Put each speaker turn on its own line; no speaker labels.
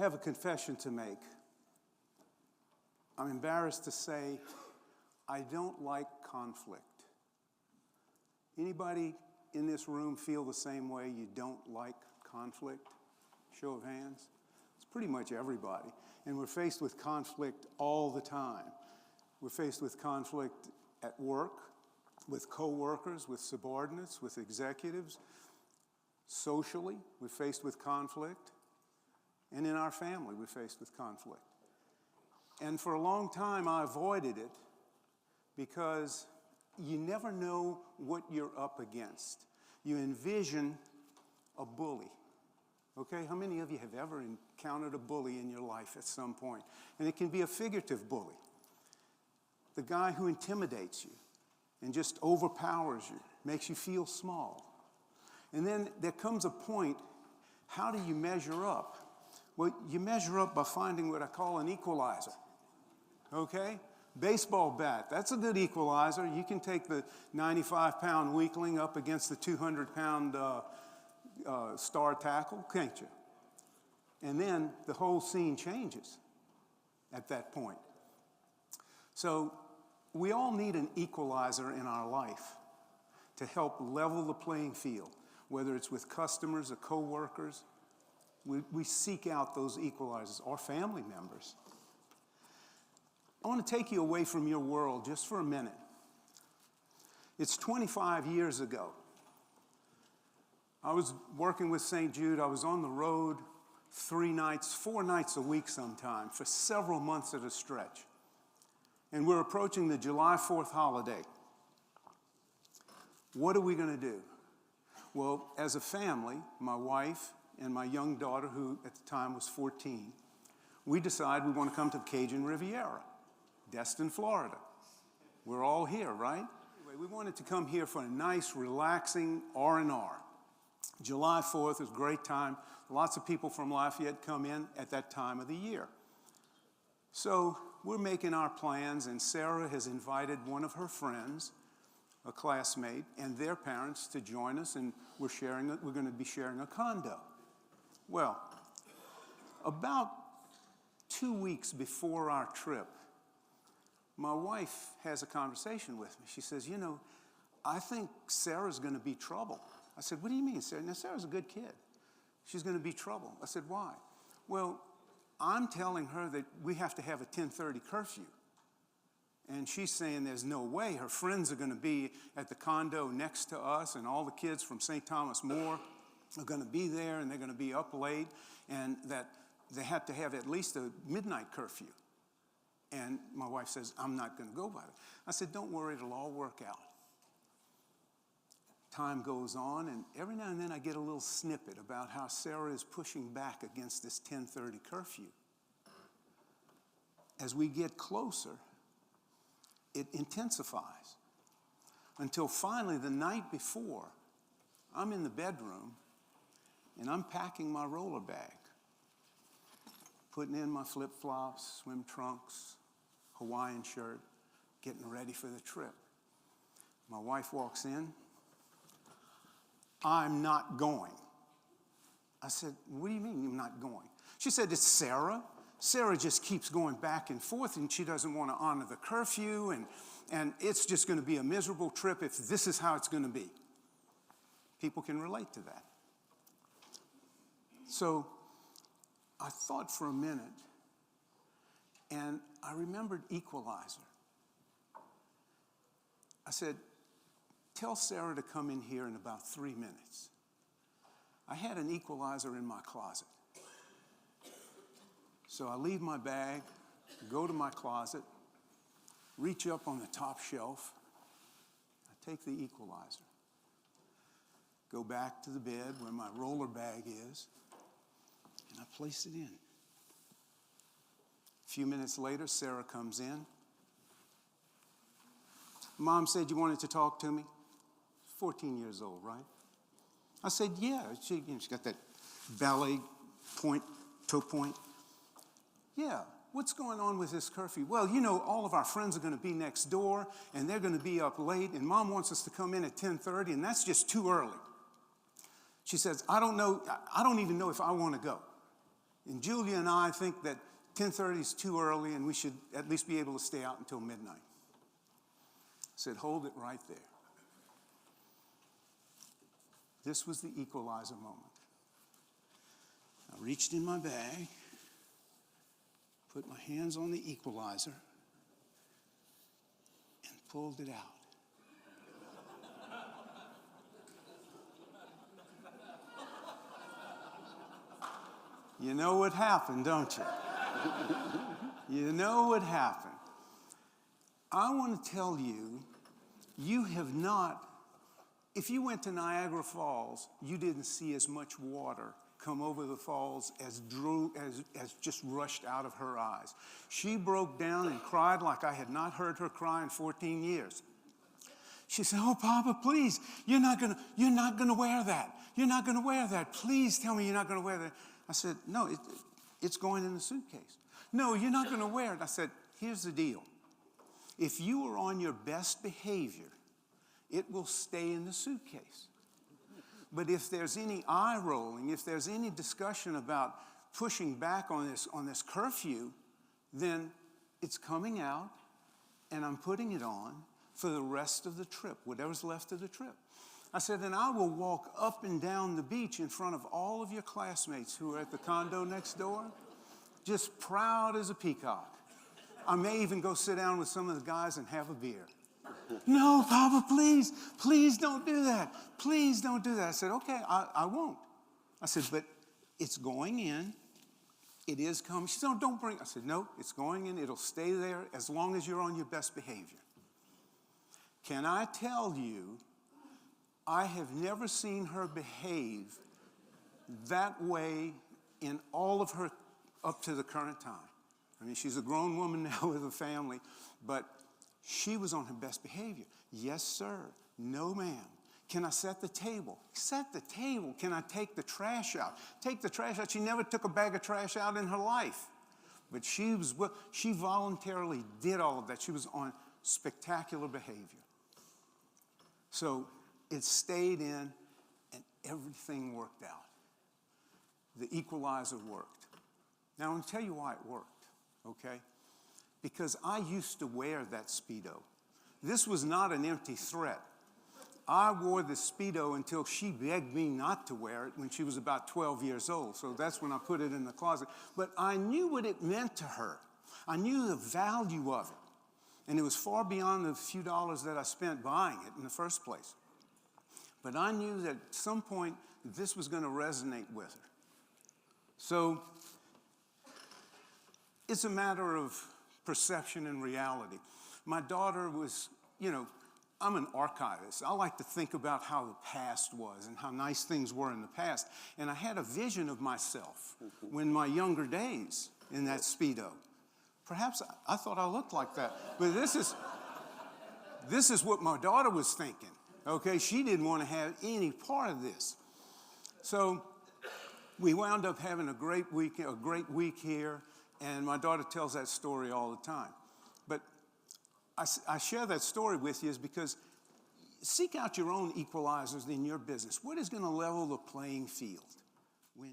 have a confession to make. I'm embarrassed to say I don't like conflict. Anybody in this room feel the same way? You don't like conflict? Show of hands. It's pretty much everybody. And we're faced with conflict all the time. We're faced with conflict at work, with coworkers, with subordinates, with executives. Socially, we're faced with conflict. And in our family, we're faced with conflict. And for a long time, I avoided it because you never know what you're up against. You envision a bully. Okay, how many of you have ever encountered a bully in your life at some point? And it can be a figurative bully. The guy who intimidates you and just overpowers you, makes you feel small. And then there comes a point, how do you measure up? Well, you measure up by finding what I call an equalizer. Okay? Baseball bat, that's a good equalizer. You can take the 95-pound weakling up against the 200-pound star tackle, can't you? And then the whole scene changes at that point. So we all need an equalizer in our life to help level the playing field, whether it's with customers or coworkers. We seek out those equalizers, or family members. I want to take you away from your world just for a minute. It's 25 years ago. I was working with St. Jude. I was on the road 4 nights a week sometime, for several months at a stretch. And we're approaching the July 4th holiday. What are we going to do? Well, as a family, my wife and my young daughter, who at the time was 14, we decided we want to come to the Cajun Riviera, Destin, Florida. We're all here, right? Anyway, we wanted to come here for a nice, relaxing R&R. July 4th was a great time. Lots of people from Lafayette come in at that time of the year. So we're making our plans, and Sarah has invited one of her friends, a classmate, and their parents to join us, and we're going to be sharing a condo. Well, about 2 weeks before our trip, my wife has a conversation with me. She says, you know, I think Sarah's going to be trouble. I said, what do you mean, Sarah? Now, Sarah's a good kid. She's going to be trouble. I said, why? Well, I'm telling her that we have to have a 10:30 curfew. And she's saying there's no way. Her friends are going to be at the condo next to us, and all the kids from St. Thomas More are going to be there, and they're going to be up late, and that they have to have at least a midnight curfew. And my wife says, I'm not going to go by it. I said, don't worry, it'll all work out. Time goes on, and every now and then I get a little snippet about how Sarah is pushing back against this 10:30 curfew. As we get closer, it intensifies until finally the night before, I'm in the bedroom and I'm packing my roller bag, putting in my flip-flops, swim trunks, Hawaiian shirt, getting ready for the trip. My wife walks in. I'm not going. I said, what do you mean you're not going? She said, it's Sarah. Sarah just keeps going back and forth, and she doesn't want to honor the curfew, and it's just going to be a miserable trip if this is how it's going to be. People can relate to that. So I thought for a minute, and I remembered equalizer. I said, tell Sarah to come in here in about 3 minutes. I had an equalizer in my closet. So I leave my bag, go to my closet, reach up on the top shelf. I take the equalizer, go back to the bed where my roller bag is, and I place it in. A few minutes later, Sarah comes in. Mom said you wanted to talk to me. 14 years old, right? I said, yeah. She's got that ballet point, toe point. Yeah, what's going on with this curfew? Well, you know, all of our friends are going to be next door, and they're going to be up late, and Mom wants us to come in at 10:30, and that's just too early. She says, I don't even know if I want to go. And Julia and I think that 10:30 is too early and we should at least be able to stay out until midnight. I said, hold it right there. This was the equalizer moment. I reached in my bag, put my hands on the equalizer, and pulled it out. You know what happened, don't you? You know what happened. I want to tell you, you have not, if you went to Niagara Falls, you didn't see as much water come over the falls as just rushed out of her eyes. She broke down and cried like I had not heard her cry in 14 years. She said, oh, Papa, please, you're not gonna wear that. You're not gonna wear that. Please tell me you're not gonna wear that. I said, no, it's going in the suitcase. No, you're not gonna wear it. I said, here's the deal. If you are on your best behavior, it will stay in the suitcase. But if there's any eye rolling, if there's any discussion about pushing back on this curfew, then it's coming out and I'm putting it on for the rest of the trip, whatever's left of the trip. I said, and I will walk up and down the beach in front of all of your classmates who are at the condo next door, just proud as a peacock. I may even go sit down with some of the guys and have a beer. No, Papa, please, please don't do that. Please don't do that. I said, okay, I won't. I said, but it's going in. It is coming. She said, no, don't bring it. I said, no, it's going in. It'll stay there as long as you're on your best behavior. Can I tell you, I have never seen her behave that way in all of her, up to the current time. I mean, she's a grown woman now with a family, but she was on her best behavior. Yes, sir. No, ma'am. Can I set the table? Set the table. Can I take the trash out? Take the trash out. She never took a bag of trash out in her life. But she voluntarily did all of that. She was on spectacular behavior. So it stayed in and everything worked out. The equalizer worked. Now, I'm going to tell you why it worked, okay? Because I used to wear that Speedo. This was not an empty threat. I wore the Speedo until she begged me not to wear it when she was about 12 years old. So that's when I put it in the closet. But I knew what it meant to her. I knew the value of it. And it was far beyond the few dollars that I spent buying it in the first place. But I knew that at some point this was going to resonate with her. So it's a matter of perception and reality. My daughter was, you know, I'm an archivist. I like to think about how the past was and how nice things were in the past. And I had a vision of myself when my younger days in that Speedo. Perhaps I thought I looked like that. But this is what my daughter was thinking. Okay, she didn't want to have any part of this. So we wound up having a great week here, and my daughter tells that story all the time. But I share that story with you is because seek out your own equalizers in your business. What is going to level the playing field when